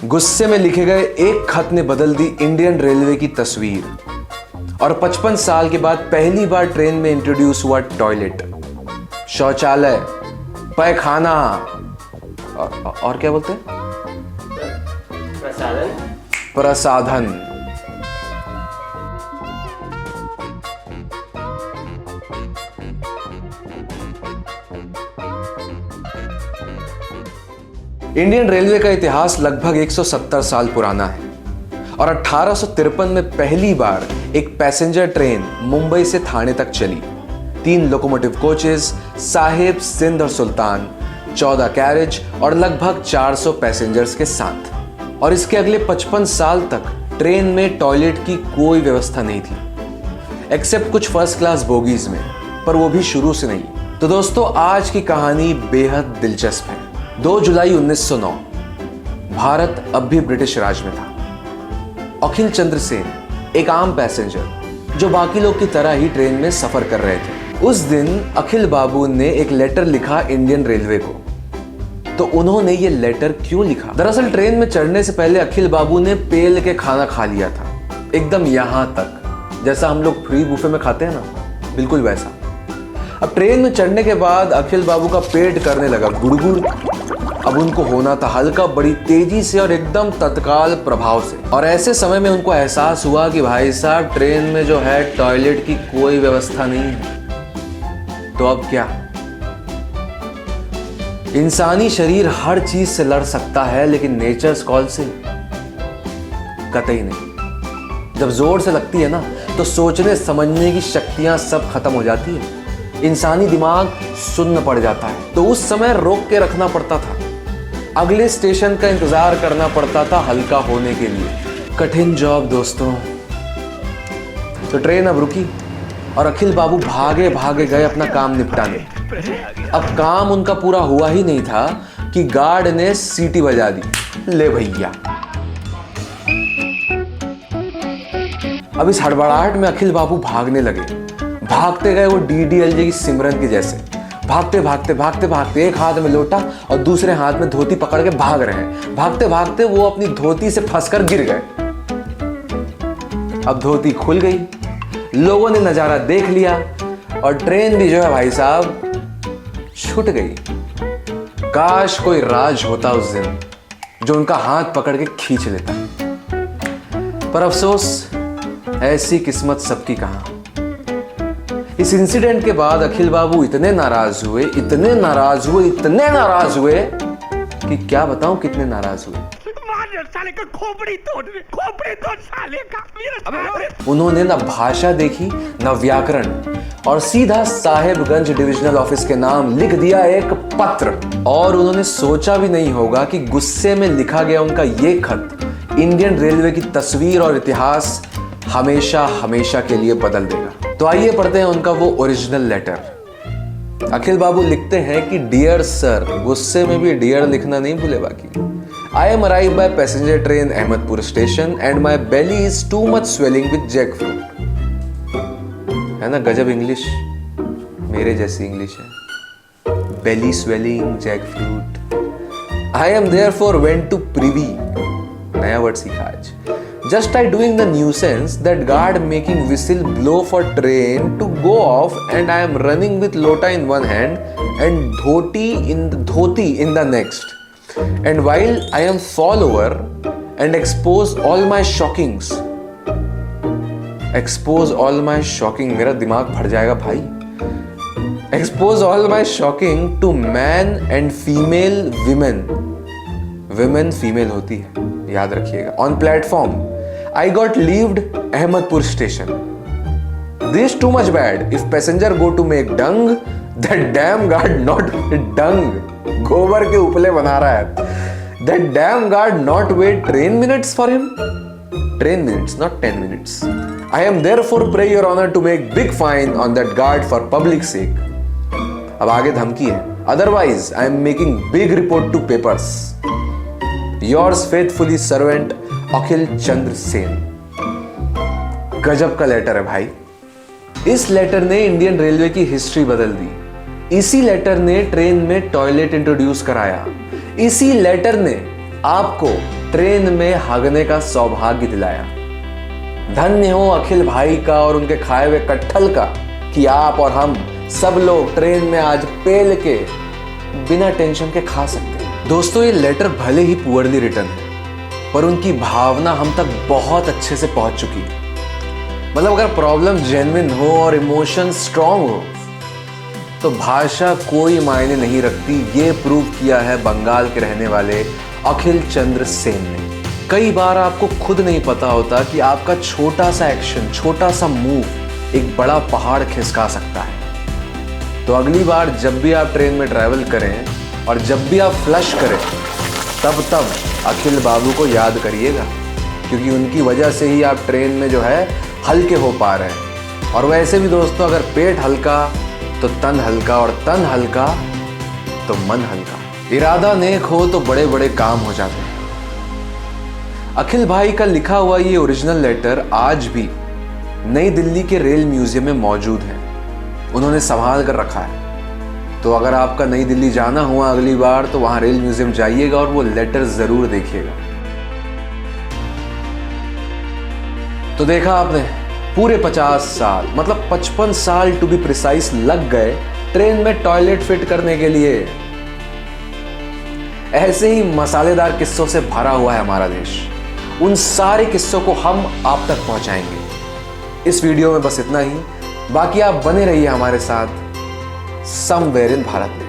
गुस्से में लिखे गए एक खत ने बदल दी इंडियन रेलवे की तस्वीर। और 55 साल के बाद पहली बार ट्रेन में इंट्रोड्यूस हुआ टॉयलेट, शौचालय, पैखाना और क्या बोलते हैं, प्रसाधन। इंडियन रेलवे का इतिहास लगभग 170 साल पुराना है और 1853 में पहली बार एक पैसेंजर ट्रेन मुंबई से थाने तक चली। 3 लोकोमोटिव कोचेस, साहिब, सिंध और सुल्तान, 14 कैरेज और लगभग 400 पैसेंजर्स के साथ। और इसके अगले 55 साल तक ट्रेन में टॉयलेट की कोई व्यवस्था नहीं थी, एक्सेप्ट कुछ फर्स्ट क्लास बोगीज में, पर वो भी शुरू से नहीं। तो दोस्तों, आज की कहानी बेहद दिलचस्प है। 2 जुलाई 1909, भारत अब भी ब्रिटिश राज में था। अखिल चंद्र सेन, एक आम पैसेंजर जो बाकी लोग की तरह ही ट्रेन में सफर कर रहे थे। उस दिन अखिल बाबू ने एक लेटर लिखा इंडियन रेलवे को। तो उन्होंने ये लेटर क्यों लिखा? दरअसल ट्रेन में चढ़ने से पहले अखिल बाबू ने पेल के खाना खा लिया था, एकदम यहां तक जैसा हम लोग फ्री बुफे में खाते हैं ना, बिल्कुल वैसा। अब ट्रेन में चढ़ने के बाद अखिल बाबू का पेट करने लगा गुड़गुड़। अब उनको होना था हल्का, बड़ी तेजी से और एकदम तत्काल प्रभाव से। और ऐसे समय में उनको एहसास हुआ कि भाई साहब, ट्रेन में जो है टॉयलेट की कोई व्यवस्था नहीं है। तो अब क्या? इंसानी शरीर हर चीज से लड़ सकता है, लेकिन नेचर्स कॉल से कतई नहीं। जब जोर से लगती है ना, तो सोचने समझने की शक्तियां सब खत्म हो जाती है। इंसानी दिमाग सुन्न पड़ जाता है। तो उस समय रोक के रखना पड़ता था, अगले स्टेशन का इंतजार करना पड़ता था हल्का होने के लिए। कठिन जॉब दोस्तों। तो ट्रेन अब रुकी और अखिल बाबू भागे भागे गए अपना काम निपटाने। अब काम उनका पूरा हुआ ही नहीं था कि गार्ड ने सीटी बजा दी, ले भैया। अब इस हड़बड़ाहट में अखिल बाबू भागने लगे। भागते गए वो डीडीएलजे की सिमरन के जैसे, भागते भागते भागते भागते, एक हाथ में लोटा और दूसरे हाथ में धोती पकड़ के भाग रहे हैं। भागते भागते वो अपनी धोती से फंसकर गिर गए। अब धोती खुल गई, लोगों ने नजारा देख लिया और ट्रेन भी जो है भाई साहब छूट गई। काश कोई राज होता उस दिन जो उनका हाथ पकड़ के खींच लेता, पर अफसोस ऐसी किस्मत सबकी कहां। इस इंसिडेंट के बाद अखिल बाबू इतने नाराज हुए, इतने नाराज हुए, इतने नाराज हुए कि क्या बताऊं कितने नाराज हुए। साले का खोपड़ी तोड़ साले का। उन्होंने ना भाषा देखी, ना व्याकरण, और सीधा साहेबगंज डिविजनल ऑफिस के नाम लिख दिया एक पत्र। और उन्होंने सोचा भी नहीं होगा कि गुस्से में लिखा गया उनका ये खत इंडियन रेलवे की तस्वीर और इतिहास हमेशा हमेशा के लिए बदल देगा। तो आइए पढ़ते हैं उनका वो ओरिजिनल लेटर। अखिल बाबू लिखते हैं कि डियर सर, गुस्से में भी डियर लिखना नहीं भूले बाकी। I am arrived by passenger train Ahmedpur station and my belly is too much swelling with jackfruit। है ना गजब इंग्लिश, मेरे जैसी इंग्लिश है। Belly swelling, jackfruit। I am therefore went to Privy, नया वर्ड सीखा आज। Just I doing the nuisance that guard making whistle blow for train to go off and I am running with lota in one hand and dhoti in the next, and while I am fall over and expose all my shockings, मेरा दिमाग फट जाएगा भाई। Expose all my shocking to man and female women female होती है, याद रखिएगा। On platform I got leaved Ahmedpur station। This too much bad। If passenger go to make dung, that damn guard not dung, गोबर के उपले बना रहा है। That damn guard not wait 10 minutes for him। 10 minutes, not 10 minutes। I am therefore pray your honor to make big fine on that guard for public sake। अब आगे धमकी है। Otherwise I am making big report to papers। Yours faithfully servant अखिल चंद्र सेन। गजब का letter है भाई। इस letter ने इंडियन रेलवे की हिस्ट्री बदल दी। इसी लेटर ने ट्रेन में टॉयलेट इंट्रोड्यूस कराया। इसी लेटर ने आपको ट्रेन में हगने का सौभाग्य दिलाया। धन्य हो अखिल भाई का और उनके खाए हुए कटहल का कि आप और हम सब लोग ट्रेन में आज पेल के बिना टेंशन के खा सकते हैं। दोस्तों, ये लेटर भले ही पुअरली रिटन है, पर उनकी भावना हम तक बहुत अच्छे से पहुंच चुकी है। मतलब अगर प्रॉब्लम जेन्युइन हो और इमोशन स्ट्रांग हो तो भाषा कोई मायने नहीं रखती। ये प्रूव किया है बंगाल के रहने वाले अखिल चंद्र सेन ने। कई बार आपको खुद नहीं पता होता कि आपका छोटा सा एक्शन, छोटा सा मूव एक बड़ा पहाड़ खिसका सकता है। तो अगली बार जब भी आप ट्रेन में ट्रैवल करें और जब भी आप फ्लश करें, तब अखिल बाबू को याद करिएगा, क्योंकि उनकी वजह से ही आप ट्रेन में जो है हल्के हो पा रहे हैं। और वैसे भी दोस्तों, अगर पेट हल्का तो तन हल्का, और तन हल्का तो मन हल्का। इरादा नेक हो तो बड़े बड़े काम हो जाते हैं। अखिल भाई का लिखा हुआ ये ओरिजिनल लेटर आज भी नई दिल्ली के रेल म्यूजियम में मौजूद है। उन्होंने संभाल कर रखा है। तो अगर आपका नई दिल्ली जाना हुआ अगली बार तो वहां रेल म्यूजियम जाइएगा और वो लेटर जरूर देखिएगा। तो देखा आपने, पूरे 50 साल मतलब 55 साल टू बी प्रिसाइज लग गए ट्रेन में टॉयलेट फिट करने के लिए। ऐसे ही मसालेदार किस्सों से भरा हुआ है हमारा देश। उन सारे किस्सों को हम आप तक पहुंचाएंगे। इस वीडियो में बस इतना ही। बाकी आप बने रहिए हमारे साथ समवेयर इन भारत में।